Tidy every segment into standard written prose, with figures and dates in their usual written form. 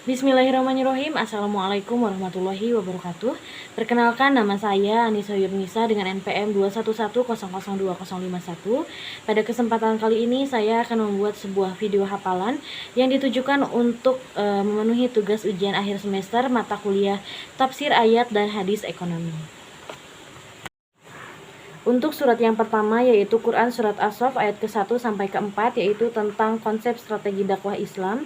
Bismillahirrahmanirrahim. Assalamualaikum warahmatullahi wabarakatuh. Perkenalkan, nama saya Anissa Yurnisa dengan NPM 211002051. Pada kesempatan kali ini saya akan membuat sebuah video hafalan yang ditujukan untuk memenuhi tugas ujian akhir semester mata kuliah Tafsir Ayat dan Hadis Ekonomi. Untuk surat yang pertama yaitu Quran Surat As-Saff ayat ke-1 sampai ke-4, yaitu tentang konsep strategi dakwah Islam.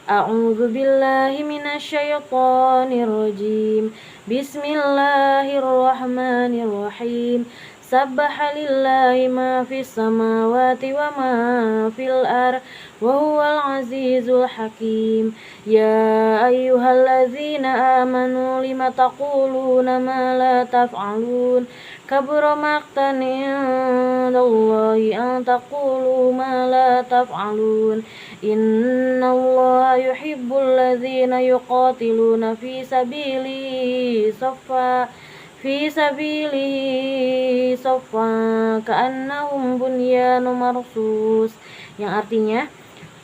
A'udzu billahi minasyaitonir rajim. Bismillahirrahmanirrahim. Sabbaha lillahi ma fis samawati wa ma fil ardh wa huwal azizul hakim. Ya ayyuhalladzina amanu lima taquluna ma la taf'alun. Kabura maqtan indallahi an taqulu ma la taf'alun. Innallaha yuhibbul ladzina yuqatiluna fi sabilihi saffa ka'annahum bunyanun marsus, yang artinya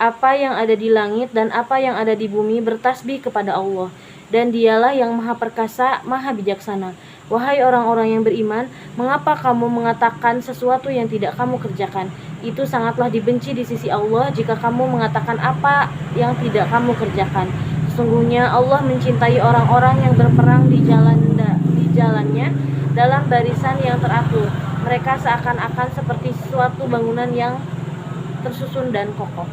apa yang ada di langit dan apa yang ada di bumi bertasbih kepada Allah, dan Dialah yang Maha Perkasa, Maha Bijaksana. Wahai orang-orang yang beriman, mengapa kamu mengatakan sesuatu yang tidak kamu kerjakan? Itu sangatlah dibenci di sisi Allah jika kamu mengatakan apa yang tidak kamu kerjakan. Sesungguhnya Allah mencintai orang-orang yang berperang di jalannya dalam barisan yang teratur. Mereka seakan-akan seperti suatu bangunan yang tersusun dan kokoh.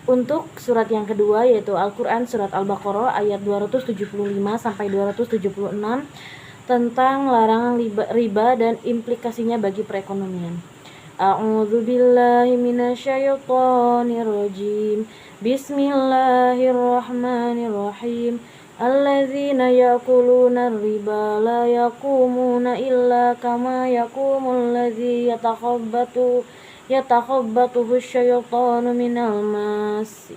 Untuk surat yang kedua yaitu Al-Quran Surat Al-Baqarah ayat 275 sampai 276 tentang larangan riba dan implikasinya bagi perekonomian. A'udzu billahi minasyaitonir rajim. Bismillahirrahmanirrahim. Alladzina ya'kuluna riba la yaqumuna illa kama yaqumul ladzi yatakhabbatuhu syaitanu minal mas.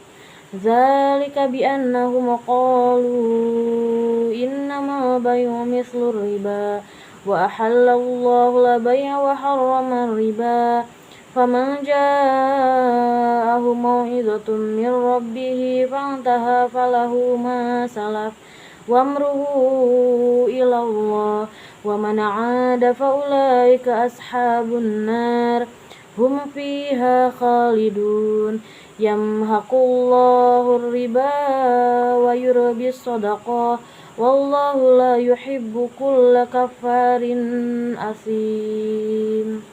Zalika biannahum qalu innamal bay'u mislur riba wa ahallallahu al-bay'a wa harrama riba. Faman ja'ahu mau'izatun min rabbih fantaha falahu ma salaf wa amruhu ila Allah wa man 'ada fa ulaika ashabun nar hum fiha khalidun. Yamhaqullahu riba wa yurbis shadaqah wallahu la yuhibbu kulla kafarin asim,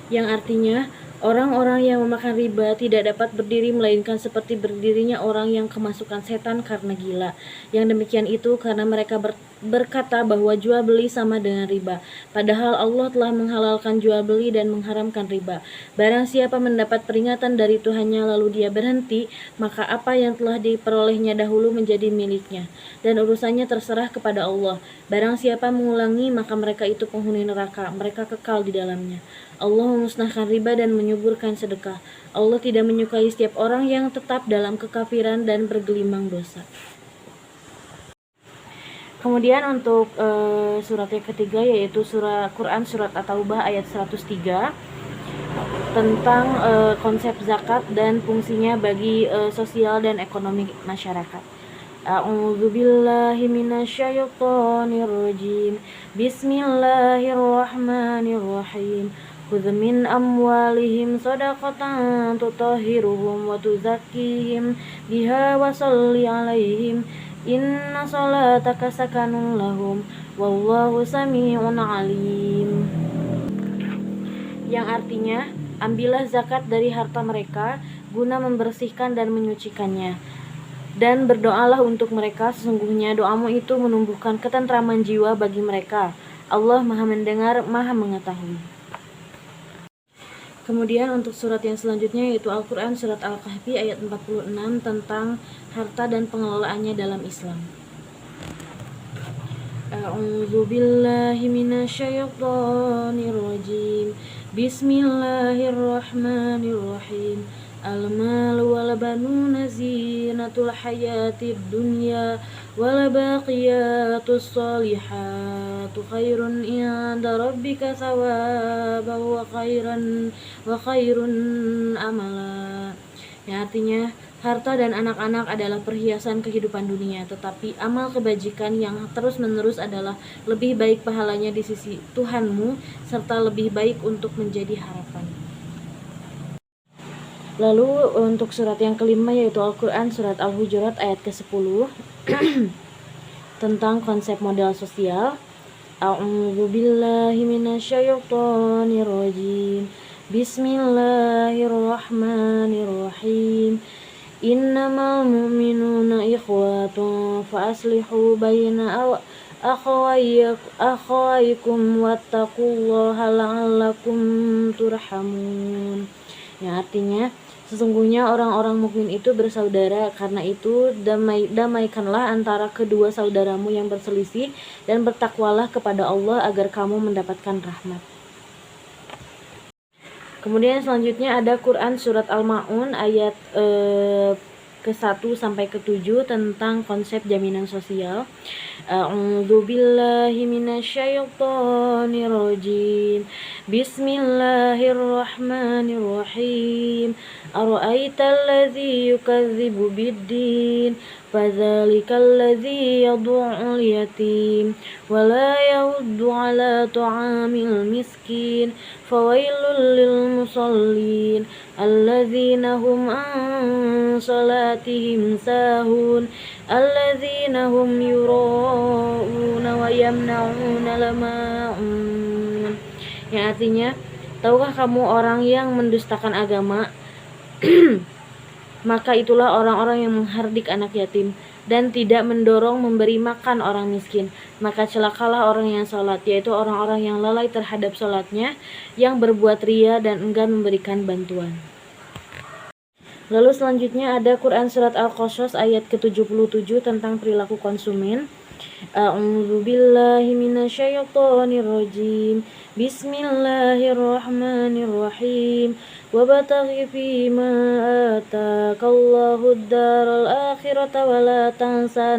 yang artinya orang-orang yang memakan riba tidak dapat berdiri melainkan seperti berdirinya orang yang kemasukan setan karena gila. Yang demikian itu karena mereka berkata bahwa jual beli sama dengan riba, padahal Allah telah menghalalkan jual beli dan mengharamkan riba. Barang siapa mendapat peringatan dari Tuhannya lalu dia berhenti, maka apa yang telah diperolehnya dahulu menjadi miliknya, dan urusannya terserah kepada Allah. Barang siapa mengulangi, maka mereka itu penghuni neraka, mereka kekal di dalamnya. Allah memusnahkan riba dan menyuburkan sedekah. Allah tidak menyukai setiap orang yang tetap dalam kekafiran dan bergelimang dosa. Kemudian untuk surat yang ketiga yaitu surah Quran Surat At-Taubah ayat 103 tentang konsep zakat dan fungsinya bagi sosial dan ekonomi masyarakat. A'udzu billahi minasyaitonir rajim. Bismillahirrahmanirrahim. Khudh min amwalihim shadaqatan tutahhiruhum wa tuzakkihim biha wa shalli 'alaihim inna shalataka sakanun lahum wallahu sami'un 'alim, yang artinya ambillah zakat dari harta mereka guna membersihkan dan menyucikannya, dan berdoalah untuk mereka, sesungguhnya doamu itu menumbuhkan ketentraman jiwa bagi mereka. Allah Maha Mendengar, Maha Mengetahui. Kemudian untuk surat yang selanjutnya yaitu Al-Quran Surat Al-Kahfi ayat 46 tentang harta dan pengelolaannya dalam Islam. A'udzu billahi minasyaitonir rajim. Bismillahirrahmanirrahim. Al-malu wal banuna zinatul hayatid dunya wal baqiyatus solihatu khairun inda rabbika thawaban wa khairun amala, yang artinya Harta dan anak-anak adalah perhiasan kehidupan dunia, tetapi amal kebajikan yang terus-menerus adalah lebih baik pahalanya di sisi Tuhanmu, serta lebih baik untuk menjadi harapan. Lalu untuk surat yang kelima yaitu Al-Quran, surat Al-Hujurat ayat ke-10 tentang konsep modal sosial. A'udzu billahi minasyaitonir rajim. Bismillahirrahmanirrahim. Innamal mu'minuna ikhwatun fa aslihu baina akhawaykum wattaqullaha la'allakum turhamun. Yang artinya sesungguhnya orang-orang mukmin itu bersaudara, karena itu damaikanlah antara kedua saudaramu yang berselisih dan bertakwalah kepada Allah agar kamu mendapatkan rahmat. Kemudian selanjutnya ada Quran surat Al-Ma'un ayat ke-1 sampai ke-7 tentang konsep jaminan sosial. A'udzu billahi minasyaitonir rajim. Bismillahirrahmanirrahim. Ara'aital ladzi yukadzibu biddin fadzalikal ladzi yad'ul yatim wa la yahuddu 'ala ta'amil miskin fawailul lil musallin alladzina hum an salatihim sahun alladzina hum yura'una wa yamna'una lama'un. Yang artinya, tahukah kamu orang yang mendustakan agama? Maka itulah orang-orang yang menghardik anak yatim dan tidak mendorong memberi makan orang miskin. Maka celakalah orang yang sholat, yaitu orang-orang yang lalai terhadap sholatnya, yang berbuat ria dan enggan memberikan bantuan. Lalu selanjutnya ada Quran surat Al-Qasas ayat ke-77 tentang perilaku konsumen. A'udzu billahi minasyaitonir rajim. Bismillahirrahmanirrahim. Wabtaghi fima ataakallahu ad-daral akhirata wala tansa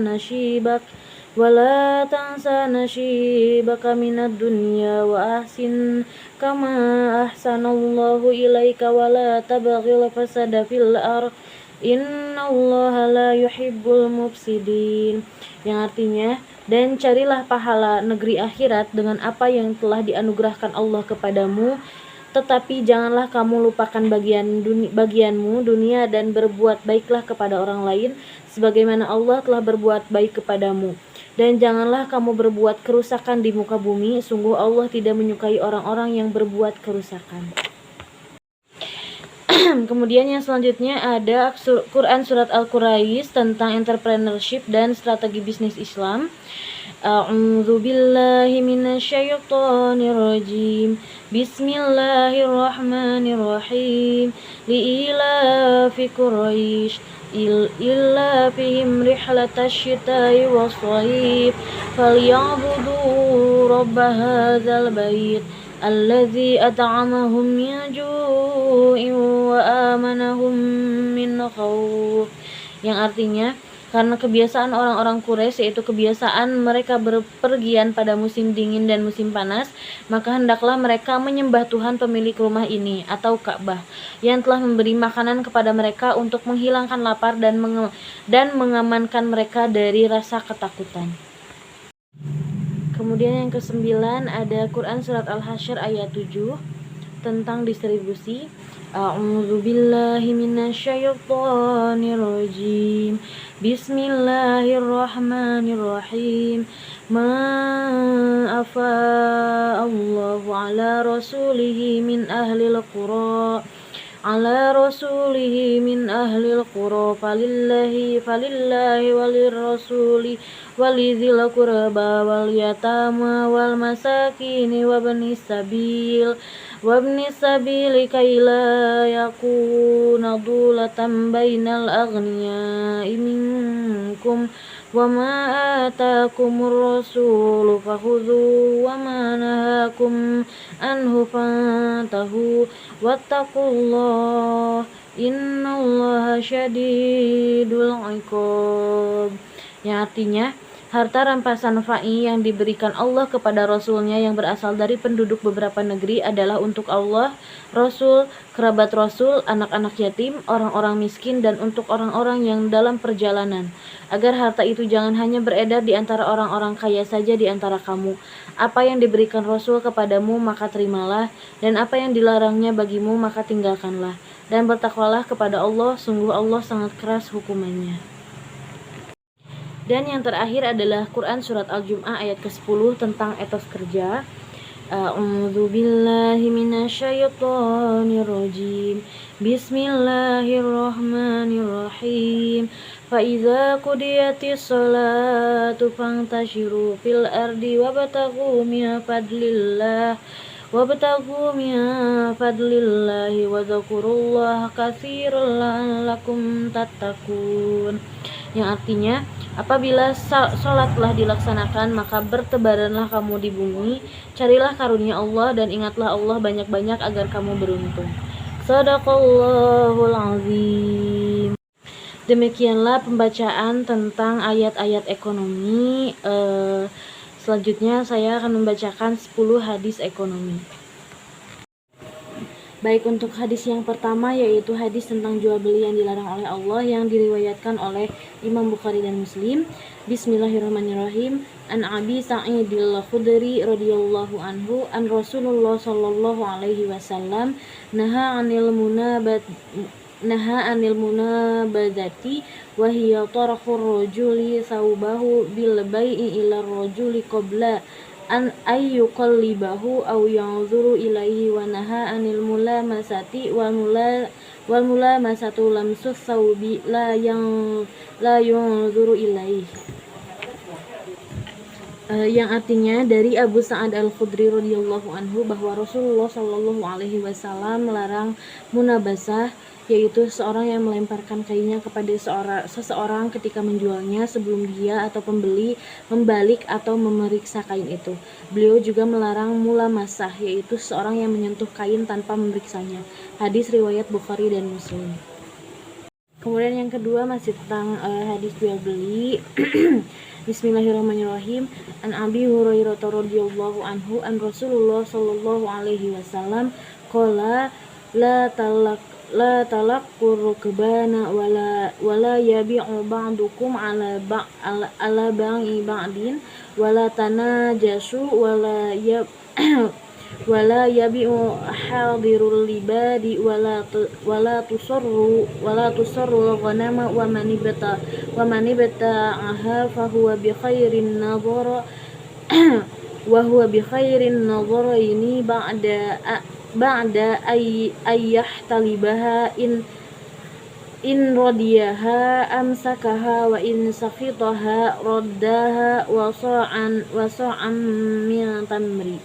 nasibaka minad dunya wa ahsin kama ahsanallahu ilaika wala tabghil fasada fil ardh innallaha la yuhibbul mufsidin. Yang artinya, dan carilah pahala negeri akhirat dengan apa yang telah dianugerahkan Allah kepadamu, tetapi janganlah kamu lupakan bagianmu dunia dan berbuat baiklah kepada orang lain sebagaimana Allah telah berbuat baik kepadamu. Dan janganlah kamu berbuat kerusakan di muka bumi, sungguh Allah tidak menyukai orang-orang yang berbuat kerusakan. Kemudian yang selanjutnya ada Quran surat Al-Quraish tentang entrepreneurship dan strategi bisnis Islam. A'udzu billahi minasyaitonir rajim. Bismillahirrahmanirrahim. Li'ilafi Quraisy illa fihim rihlatash shita'i was-shayf falyabudu rabb hadzal bait alladzi at'amahum min ju'in wa amanahum min khauf. Yang artinya, karena kebiasaan orang-orang Quraisy yaitu kebiasaan mereka berpergian pada musim dingin dan musim panas, maka hendaklah mereka menyembah Tuhan pemilik rumah ini atau Ka'bah yang telah memberi makanan kepada mereka untuk menghilangkan lapar dan mengamankan mereka dari rasa ketakutan. Kemudian yang ke-9 ada Quran surat Al-Hasyr ayat 7 tentang distribusi. A'udzu billahi minasyaitonir rajim. Bismillahirrahmanirrahim. Ma afa Allahu ala rasulihi min ahlil qura falillahi walirrasuli walidhil qurba wal yatama wal masakini wabnis sabili kaila yakuna dulatan bainal aghniya'i minkum wa ma atakumur rasulu fakhudhu wa ma nahakum anhu fantahu wattaqullah innallaha syadidul iqab. Yang artinya, Harta rampasan fa'i yang diberikan Allah kepada Rasulnya yang berasal dari penduduk beberapa negeri adalah untuk Allah, Rasul, kerabat Rasul, anak-anak yatim, orang-orang miskin, dan untuk orang-orang yang dalam perjalanan. Agar harta itu jangan hanya beredar di antara orang-orang kaya saja di antara kamu. Apa yang diberikan Rasul kepadamu maka terimalah, dan apa yang dilarangnya bagimu maka tinggalkanlah. Dan bertakwalah kepada Allah, sungguh Allah sangat keras hukumannya. Dan yang terakhir adalah Quran Surat Al-Jum'ah ayat ke-10 tentang etos kerja. A'udzu billahi minasyaitonir rajim. Bismillahirrahmanirrahim. Fa idza qudiyatis shalatu fantashiru fil ardi wabtaghu min fadlillah wa dzkurullaha katsiran la'allakum tattaqun. Yang artinya, apabila sholat telah dilaksanakan, maka bertebaranlah kamu di bumi, carilah karunia Allah dan ingatlah Allah banyak-banyak agar kamu beruntung. Shadaqallahul azim. Demikianlah pembacaan tentang ayat-ayat ekonomi. Selanjutnya saya akan membacakan 10 hadis ekonomi. Baik, untuk hadis yang pertama yaitu hadis tentang jual beli yang dilarang oleh Allah yang diriwayatkan oleh Imam Bukhari dan Muslim. Bismillahirrahmanirrahim. An Abi Sa'idil Khudri radhiyallahu anhu an Rasulullah sallallahu alaihi wasallam naha anil munabadzati wa hiya tarkhur rajuli saubahu bil bai'i ila rajuli qabla an ayyuqallibahu aw yanzuru ilaihi wa naha anil mulamasati wal mulamasatu lamsus saubi la yanzuru ilaihi. Yang artinya dari Abu Sa'ad Al-Khudri radhiyallahu anhu bahwa Rasulullah sallallahu alaihi wasallam melarang munabasah, yaitu seorang yang melemparkan kainnya kepada seseorang ketika menjualnya sebelum dia atau pembeli membalik atau memeriksa kain itu. Beliau juga melarang mulamasah, yaitu seorang yang menyentuh kain tanpa memeriksanya. Hadis riwayat Bukhari dan Muslim. Kemudian yang kedua masih tentang hadis jual beli. Bismillahirrahmanirrahim. An Abi Hurairah radhiyallahu anhu an Rasulullah sallallahu alaihi wasallam qala la talaqqur rukbana wala yabi'u ba'dukum ala bai'i ba'din wala tanajasu wala yabi'u hadirul libadi wala tusarru ghanama wa manibta'aha fa huwa bi khairin nadhara wa huwa bi khairin nadharaini ba'da ayyahtalibaha in radiyaha amsakaha wa in sakhitaha raddaha wa sa'an min tamri.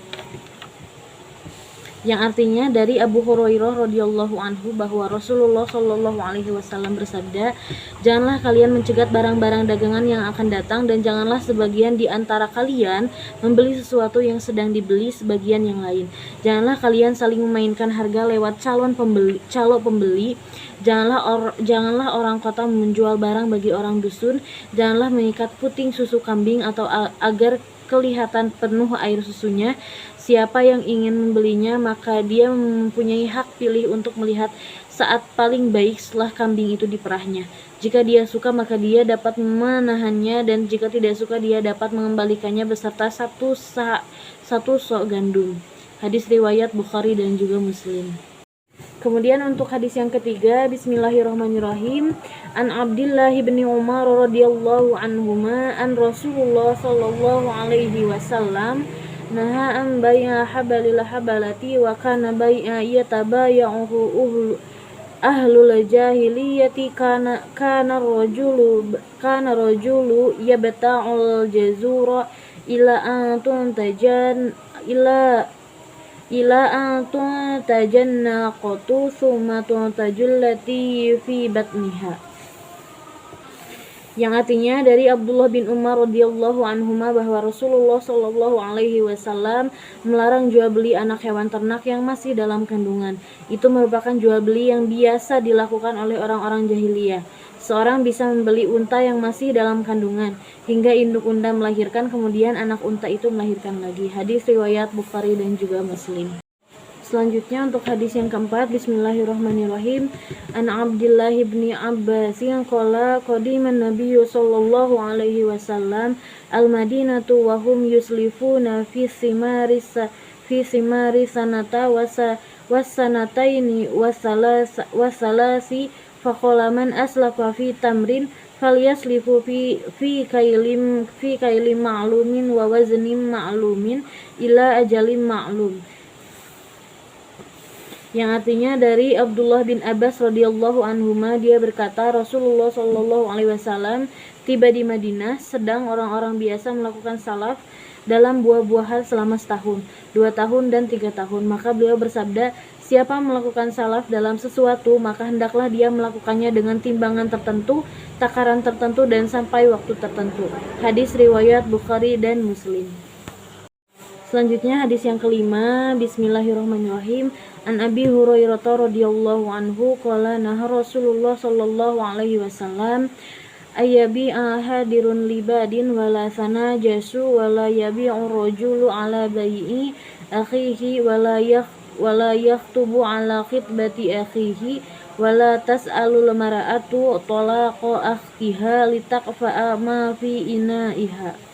Yang artinya dari Abu Hurairah radhiyallahu anhu bahwa Rasulullah shallallahu alaihi wasallam bersabda, janganlah kalian mencegat barang-barang dagangan yang akan datang, dan janganlah sebagian di antara kalian membeli sesuatu yang sedang dibeli sebagian yang lain. Janganlah kalian saling memainkan harga lewat calo pembeli. Janganlah orang kota menjual barang bagi orang dusun. Janganlah mengikat puting susu kambing atau agar kelihatan penuh air susunya. Siapa yang ingin membelinya, maka dia mempunyai hak pilih untuk melihat saat paling baik setelah kambing itu diperahnya. Jika dia suka, maka dia dapat menahannya, dan jika tidak suka, dia dapat mengembalikannya beserta satu sok gandum. Hadis riwayat Bukhari dan juga Muslim. Kemudian untuk hadis yang ketiga, Bismillahirrahmanirrahim. An Abdullah bin Umar radhiyallahu anhuma an Rasulullah sallallahu alaihi wasallam naha an bai'a habalil habalati wa kana bai'a yatabaya'uhu ahlul jahiliyati kana rajulu yabta'ul jazura ila an tuntajanna qatu thumma tuntajullati fi batniha. yang artinya dari Abdullah bin Umar radhiyallahu anhuma bahwa Rasulullah shallallahu alaihi wasallam melarang jual beli anak hewan ternak yang masih dalam kandungan. Itu merupakan jual beli yang biasa dilakukan oleh orang-orang jahiliyah. Seorang bisa membeli unta yang masih dalam kandungan hingga induk unta melahirkan, kemudian anak unta itu melahirkan lagi. Hadis riwayat Bukhari dan juga Muslim. Selanjutnya untuk hadis yang keempat, bismillahirrahmanirrahim. An Abdullah bin Abbas yang qala qadiman Nabiy sallallahu alaihi wasallam al-Madinatu wa hum yuslifuna fi simari sanata wasanataini wasalasi faqala man aslafa fi tamrin falyaslifu fi kailim ma'lumin wa waznin ma'lumin ila ajalin ma'lum. Yang artinya dari Abdullah bin Abbas radhiyallahu anhuma, dia berkata Rasulullah shallallahu alaihi wasallam tiba di Madinah sedang orang-orang biasa melakukan salaf dalam buah-buahan selama setahun, 2 tahun dan 3 tahun. Maka beliau bersabda, siapa melakukan salaf dalam sesuatu maka hendaklah dia melakukannya dengan timbangan tertentu, takaran tertentu dan sampai waktu tertentu. Hadis riwayat Bukhari dan Muslim. Selanjutnya hadis yang kelima, bismillahirrahmanirrahim. An Abi Hurairah radhiyallahu anhu qala naha Rasulullah sallallahu alaihi wasallam ayabi ahadirun libadin wala sanajasu wala yabi'ur rajulu ala bai'i akhihi wala yakhtubu ala khitbati akhihi wala tas'alul mar'atu talaqa akhtiha litaqfa'a ma fi ina'iha.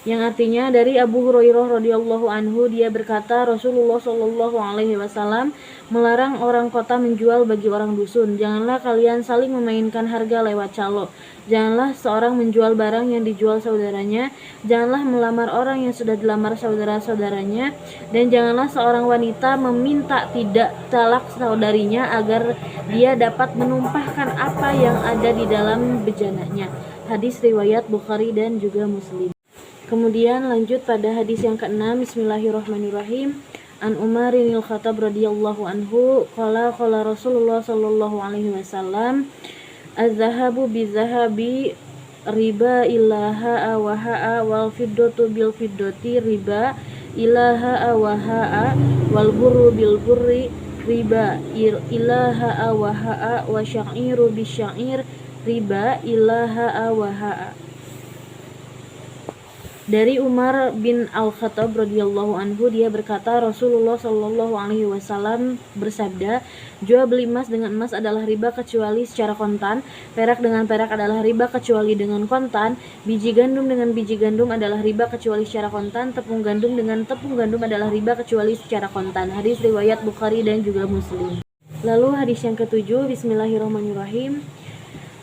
Yang artinya dari Abu Hurairah radhiyallahu anhu, dia berkata Rasulullah shallallahu alaihi wasallam melarang orang kota menjual bagi orang dusun. Janganlah kalian saling memainkan harga lewat calo. Janganlah seorang menjual barang yang dijual saudaranya. Janganlah melamar orang yang sudah dilamar saudara-saudaranya. Dan janganlah seorang wanita meminta tidak talak saudarinya agar dia dapat menumpahkan apa yang ada di dalam bejananya. Hadis riwayat Bukhari dan juga Muslim. Kemudian lanjut pada hadis yang ke-6, bismillahirrahmanirrahim. An Umar bin Khattab radhiyallahu anhu qala Rasulullah sallallahu alaihi wasallam az-zahabu biz-zahabi riba ilaha wa ha'a wal fiddatu bil fiddati riba ilaha wa ha'a wal burru bil burri riba ilaha wa ha'a wa sya'iru bis sya'ir riba ilaha wa ha'a. Dari Umar bin Al-Khattab radhiyallahu anhu, dia berkata Rasulullah shallallahu alaihi wasallam bersabda, jual beli emas dengan emas adalah riba kecuali secara kontan, perak dengan perak adalah riba kecuali dengan kontan, biji gandum dengan biji gandum adalah riba kecuali secara kontan, tepung gandum dengan tepung gandum adalah riba kecuali secara kontan. Hadis riwayat Bukhari dan juga Muslim. Lalu hadis yang ke-7, bismillahirrahmanirrahim.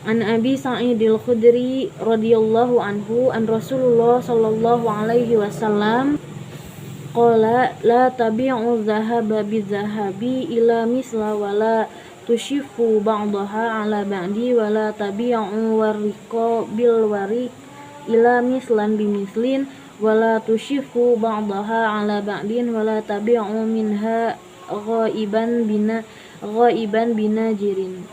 An Abi Sa'id al-Khudri radhiyallahu anhu an Rasulullah sallallahu alaihi wasallam qala la tabi'u dhahaba bizahabi ila misla wala tushifu ba'daha ala ba'di wala tabi'u warriqa bil warik ila mislan bimislin wala tushifu ba'daha ala ba'din wala tabi'u minha ghaiban binajirin.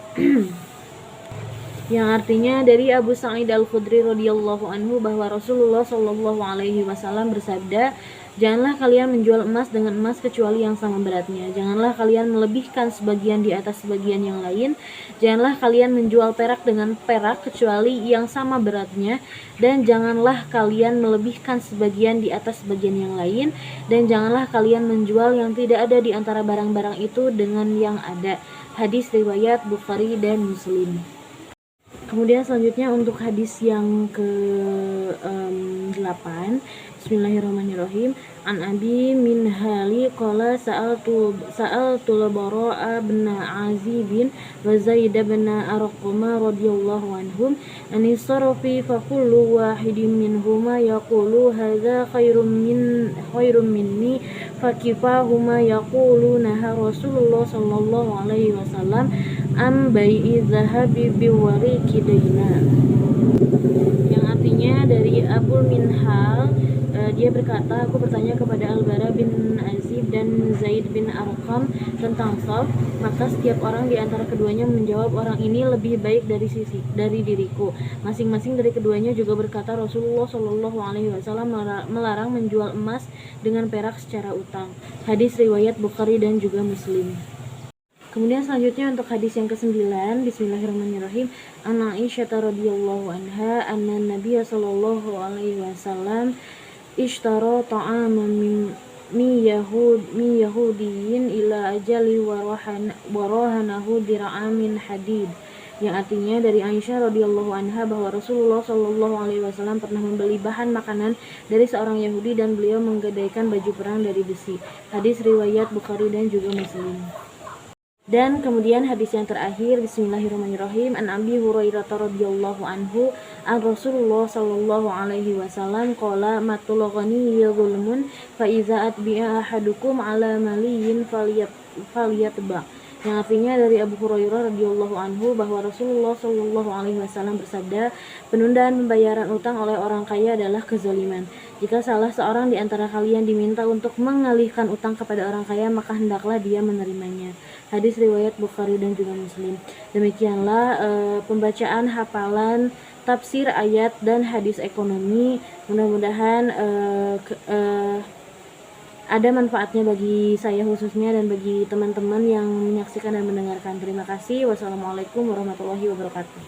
Yang artinya dari Abu Sa'id al-Khudri radhiyallahu anhu bahwa Rasulullah shallallahu alaihi wasallam bersabda, janganlah kalian menjual emas dengan emas kecuali yang sama beratnya. Janganlah kalian melebihkan sebagian di atas sebagian yang lain. Janganlah kalian menjual perak dengan perak kecuali yang sama beratnya. Dan janganlah kalian melebihkan sebagian di atas sebagian yang lain. Dan janganlah kalian menjual yang tidak ada di antara barang-barang itu dengan yang ada. Hadis riwayat Bukhari dan Muslim. Kemudian selanjutnya untuk hadis yang ke-8, bismillahirrahmanirrahim. An Abi Minhali qala sa'altu Bara'a bin Azib wa Zaid bin Arqam radhiyallahu anhum an isarafi fa kullu wahidin minhuma yaqulu hadza khairum minni fa kifahuma yaquluna Rasulullah sallallahu alaihi wasallam am bai'i zahabi biwari kidaina. Yang artinya dari Abu Minhal, Dia berkata, aku bertanya kepada Al-Bara bin Azib dan Zaid bin Arqam tentang shauf, maka setiap orang di antara keduanya menjawab, orang ini lebih baik dari diriku. Masing-masing dari keduanya juga berkata, Rasulullah Shallallahu Alaihi Wasallam melarang menjual emas dengan perak secara utang. Hadis riwayat Bukhari dan juga Muslim. Kemudian selanjutnya untuk hadis yang ke-9, bismillahirrahmanirrahim. An Aisyah radhiyallahu anha anna Nabiy sallallahu alaihi wasallam ishtara ta'aman mi yahudiyin ila ajali warahanahu dir'amin hadid, yang artinya dari Aisyah radhiyallahu anha bahwa Rasulullah Shallallahu alaihi wasallam pernah membeli bahan makanan dari seorang Yahudi dan beliau menggadaikan baju perang dari besi. Hadis riwayat Bukhari dan juga Muslim. Dan kemudian hadis yang terakhir, bismillahirrahmanirrahim. An Abi Hurairah radhiyallahu anhu an Rasulullah sallallahu alaihi wasallam qala matul ghaniyyi zulmun fa iza atbi'a ahadukum ala maliyin falyatba. Yang artinya dari Abu Hurairah radhiyallahu anhu bahwa Rasulullah sallallahu alaihi wasallam bersabda, penundaan pembayaran utang oleh orang kaya adalah kezaliman. Jika salah seorang di antara kalian diminta untuk mengalihkan utang kepada orang kaya, maka hendaklah dia menerimanya. Hadis riwayat Bukhari dan juga Muslim. Demikianlah pembacaan hafalan tafsir ayat dan hadis ekonomi. Mudah-mudahan ada manfaatnya bagi saya khususnya dan bagi teman-teman yang menyaksikan dan mendengarkan. Terima kasih. Wassalamualaikum warahmatullahi wabarakatuh.